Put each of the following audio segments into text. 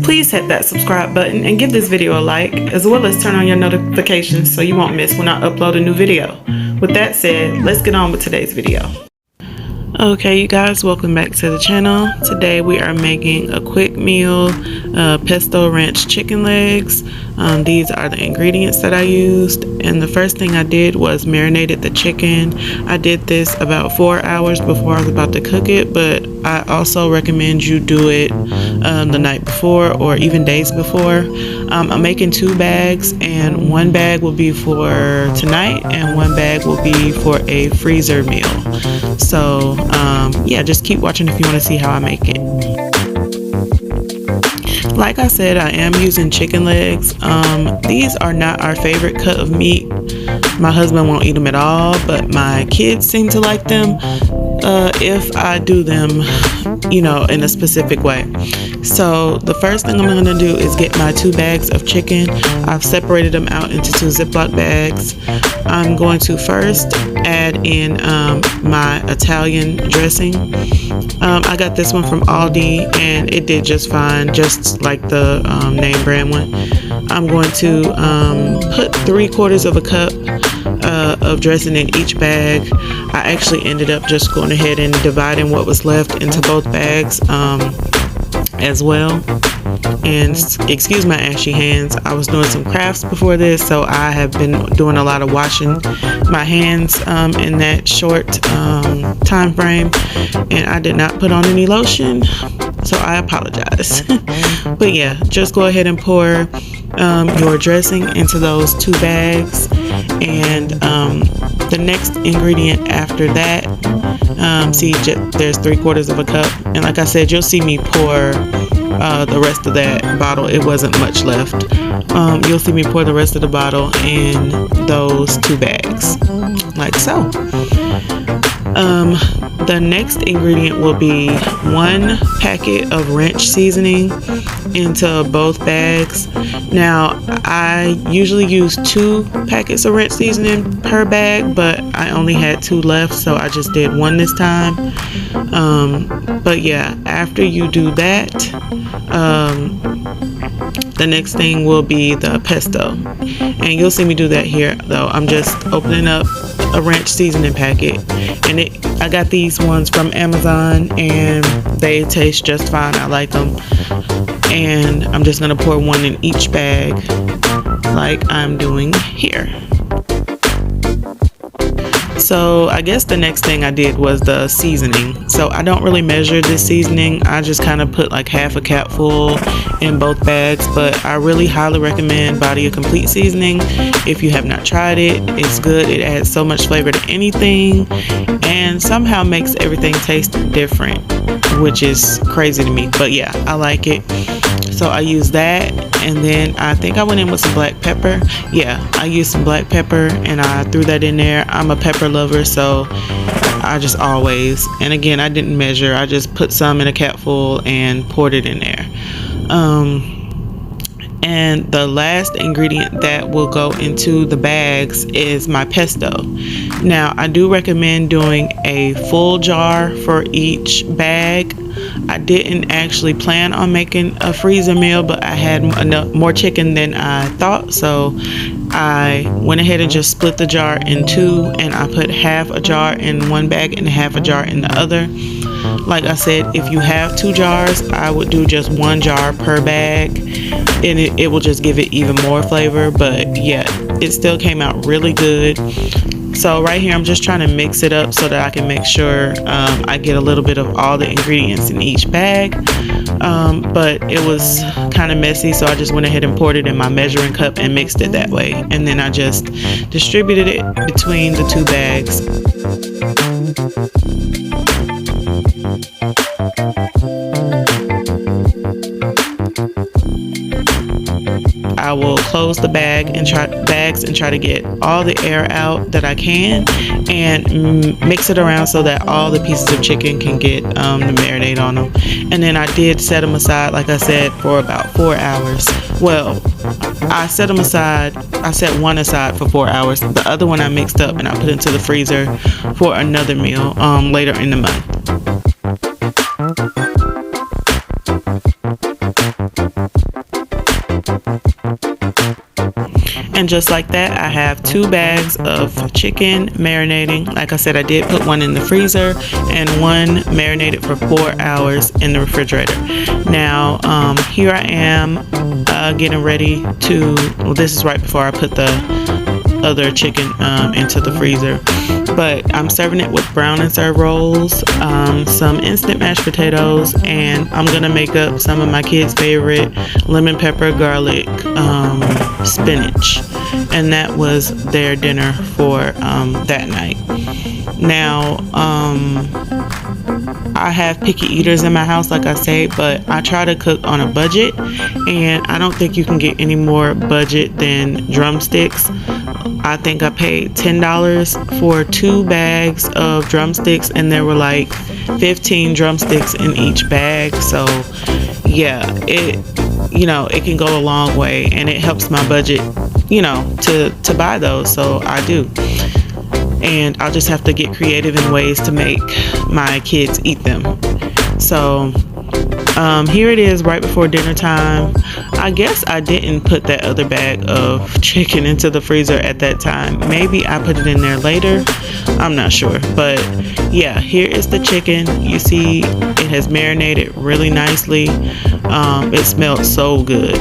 please hit that subscribe button and give this video a like, as well as turn on your notifications so you won't miss when I upload a new video. With that said, let's get on with today's video. Okay, you guys, welcome back to the channel. Today we are making a quick meal, pesto ranch chicken legs. These are the ingredients that I used, and the first thing I did was marinated the chicken. I did this about 4 hours before I was about to cook it, but I also recommend you do it the night before or even days before. I'm making 2 bags, and 1 bag will be for tonight and 1 bag will be for a freezer meal. So yeah, just keep watching if you want to see how I make it. Like I said, I am using chicken legs. These are not our favorite cut of meat. My husband won't eat them at all, but my kids seem to like them if I do them, you know, in a specific way. So the first thing I'm going to do is get my 2 bags of chicken. I've separated them out into 2 Ziploc bags. I'm going to first add in my Italian dressing. I got this one from Aldi and it did just fine, just like the name brand one. I'm going to put 3/4 of a cup of dressing in each bag. I actually ended up just going ahead and dividing what was left into both bags as well. And excuse my ashy hands, I was doing some crafts before this, so I have been doing a lot of washing my hands in that short time frame, and I did not put on any lotion, so I apologize. But yeah, just go ahead and pour your dressing into those 2 bags, and the next ingredient after that, see, there's 3/4 of a cup, and like I said, you'll see me pour the rest of that bottle. It wasn't much left. You'll see me pour the rest of the bottle in those 2 bags, like so. The next ingredient will be 1 packet of ranch seasoning into both bags. Now, I usually use 2 packets of ranch seasoning per bag, but I only had 2 left, so I just did 1 this time. But yeah, after you do that, the next thing will be the pesto, and you'll see me do that here though. I'm just opening up a ranch seasoning packet, and I got these ones from Amazon and they taste just fine. I like them, and I'm just gonna pour 1 in each bag like I'm doing here. So I guess the next thing I did was the seasoning. So I don't really measure this seasoning. I just kind of put like half a capful in both bags, but I really highly recommend Body of Complete seasoning. If you have not tried it, it's good. It adds so much flavor to anything and somehow makes everything taste different, which is crazy to me. But yeah, I like it. So I used that, and then I think I went in with some black pepper. Yeah, I used some black pepper and I threw that in there. I'm a pepper lover, so I just always, and again, I didn't measure. I just put some in a capful and poured it in there. And the last ingredient that will go into the bags is my pesto. Now, I do recommend doing a full jar for each bag. I didn't actually plan on making a freezer meal, but I had more chicken than I thought, so I went ahead and just split the jar in 2, and I put half a jar in 1 bag and half a jar in the other. Like I said, if you have 2 jars, I would do just 1 jar per bag, and it will just give it even more flavor. But yeah, it still came out really good. So right here, I'm just trying to mix it up so that I can make sure I get a little bit of all the ingredients in each bag. But it was kind of messy, so I just went ahead and poured it in my measuring cup and mixed it that way. And then I just distributed it between the 2 bags. I will close the bags and try to get all the air out that I can, and mix it around so that all the pieces of chicken can get the marinade on them. And then I did set them aside, like I said, for about 4 hours. Well, I set them aside. I set 1 aside for 4 hours. The other one I mixed up and I put into the freezer for another meal later in the month. And just like that, I have 2 bags of chicken marinating. Like I said, I did put one in the freezer and one marinated for 4 hours in the refrigerator. Now, here I am getting ready to, well, this is right before I put the other chicken into the freezer. But I'm serving it with brown and serve rolls, some instant mashed potatoes, and I'm gonna make up some of my kids' favorite lemon pepper garlic spinach. And that was their dinner for that night. Now, I have picky eaters in my house, like I say, but I try to cook on a budget, and I don't think you can get any more budget than drumsticks. I think I paid $10 for 2 bags of drumsticks, and there were like 15 drumsticks in each bag. So yeah, it can go a long way, and it helps my budget, to buy those. So I do. And I'll just have to get creative in ways to make my kids eat them. So here it is right before dinner time. I guess I didn't put that other bag of chicken into the freezer at that time. Maybe I put it in there later. I'm not sure. But yeah, here is the chicken. You see it has marinated really nicely. It smelled so good.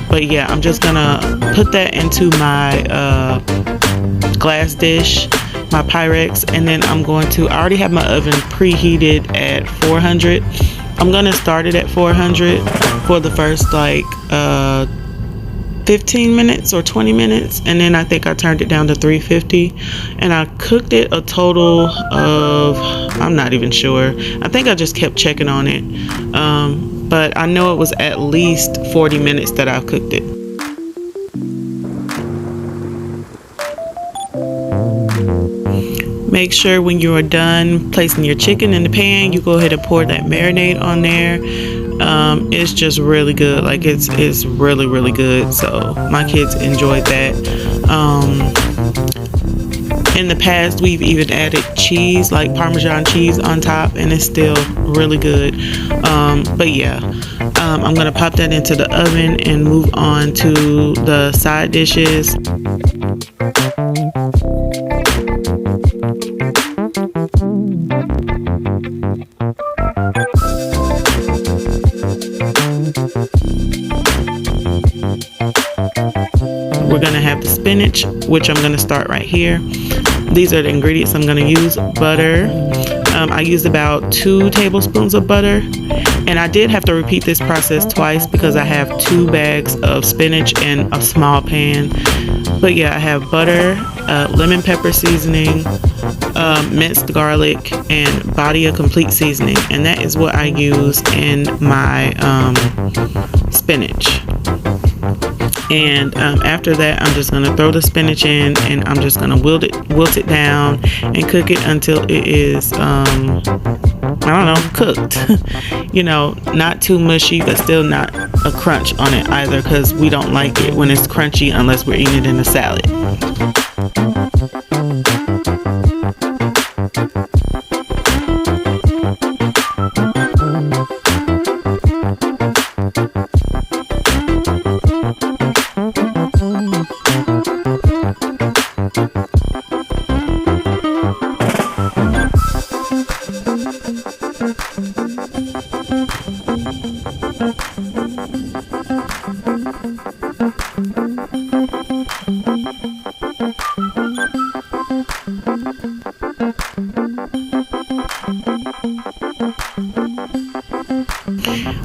But yeah, I'm just gonna put that into my glass dish, my Pyrex, and then I already have my oven preheated at 400. I'm gonna start it at 400 for the first 15 minutes or 20 minutes, and then I think I turned it down to 350, and I cooked it a total of, I'm not even sure, I think I just kept checking on it, but I know it was at least 40 minutes that I've cooked it. Make sure when you are done placing your chicken in the pan, you go ahead and pour that marinade on there. It's just really good. Like it's really, really good. So my kids enjoyed that. In the past, we've even added cheese, like Parmesan cheese on top, and it's still really good. But yeah, I'm gonna pop that into the oven and move on to the side dishes. We're gonna have the spinach, which I'm gonna start right here. These are the ingredients I'm gonna use. Butter. I used about 2 tablespoons of butter, and I did have to repeat this process twice because I have 2 bags of spinach in a small pan. But yeah, I have butter, lemon pepper seasoning, minced garlic, and Badia complete seasoning, and that is what I use in my spinach. And after that, I'm just gonna throw the spinach in, and I'm just gonna wilt it down and cook it until it is cooked. Not too mushy, but still not a crunch on it either, because we don't like it when it's crunchy unless we're eating it in a salad.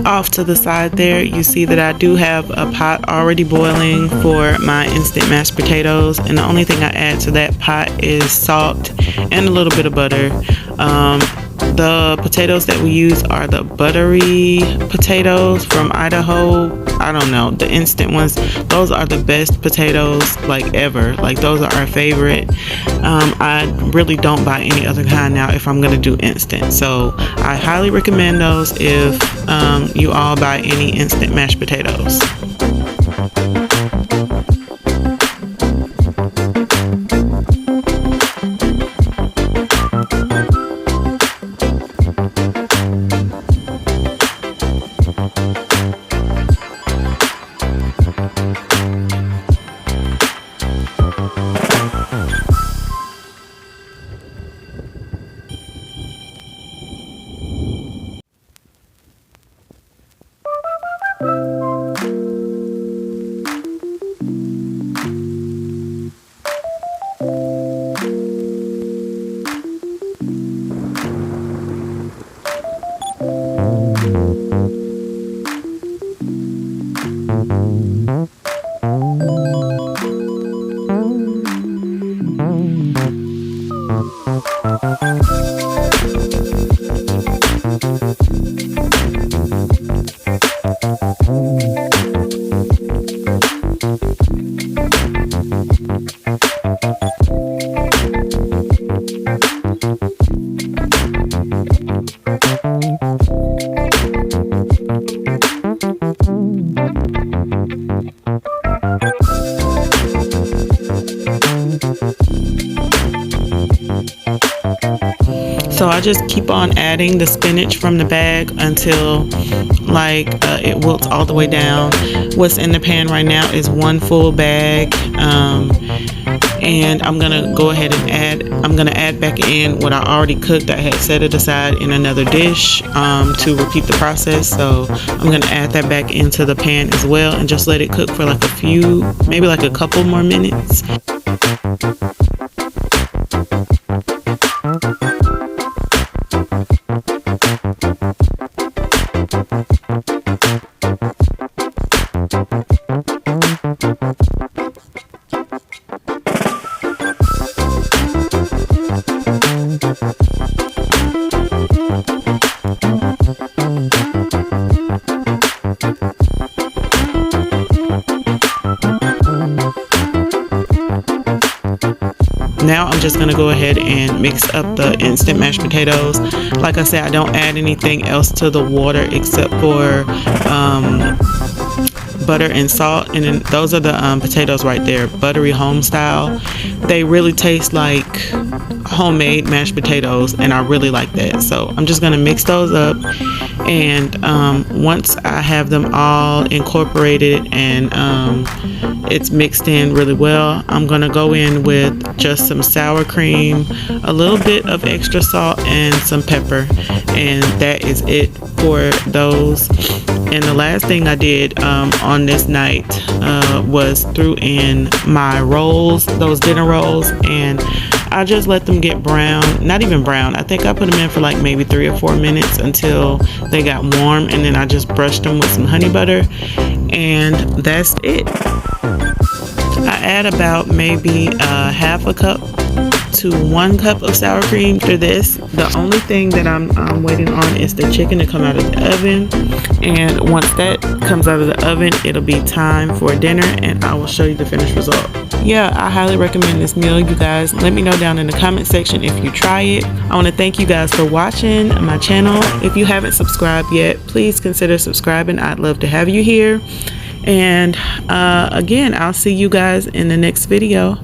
Off to the side there, you see that I do have a pot already boiling for my instant mashed potatoes, and the only thing I add to that pot is salt and a little bit of butter. The potatoes that we use are the buttery potatoes from Idaho. I don't know, the instant ones. Those are the best potatoes like ever. Like those are our favorite. I really don't buy any other kind now if I'm gonna do instant. So I highly recommend those if you all buy any instant mashed potatoes. So I just keep on adding the spinach from the bag until it wilts all the way down. What's in the pan right now is one full bag, and I'm gonna go ahead and add back in what I already cooked. I had set it aside in another dish to repeat the process. So I'm gonna add that back into the pan as well and just let it cook for maybe a couple more minutes. Now I'm just going to go ahead and mix up the instant mashed potatoes. Like I said, I don't add anything else to the water except for butter and salt, and then those are the potatoes right there, buttery home style. They really taste like homemade mashed potatoes, and I really like that. So I'm just going to mix those up, and once I have them all incorporated and it's mixed in really well, I'm going to go in with just some sour cream, a little bit of extra salt, and some pepper, and that is it for those. And the last thing I did on this night was threw in my rolls, those dinner rolls, and I just let them get brown. Not even brown. I think I put them in for maybe 3 or 4 minutes until they got warm, and then I just brushed them with some honey butter, and that's it. I add about maybe half a cup to 1 cup of sour cream for this. The only thing that I'm waiting on is the chicken to come out of the oven, and once that comes out of the oven, it'll be time for dinner, and I will show you the finished result. Yeah, I highly recommend this meal, you guys. Let me know down in the comment section if you try it. I want to thank you guys for watching my channel. If you haven't subscribed yet, please consider subscribing. I'd love to have you here. And again, I'll see you guys in the next video.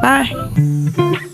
Bye.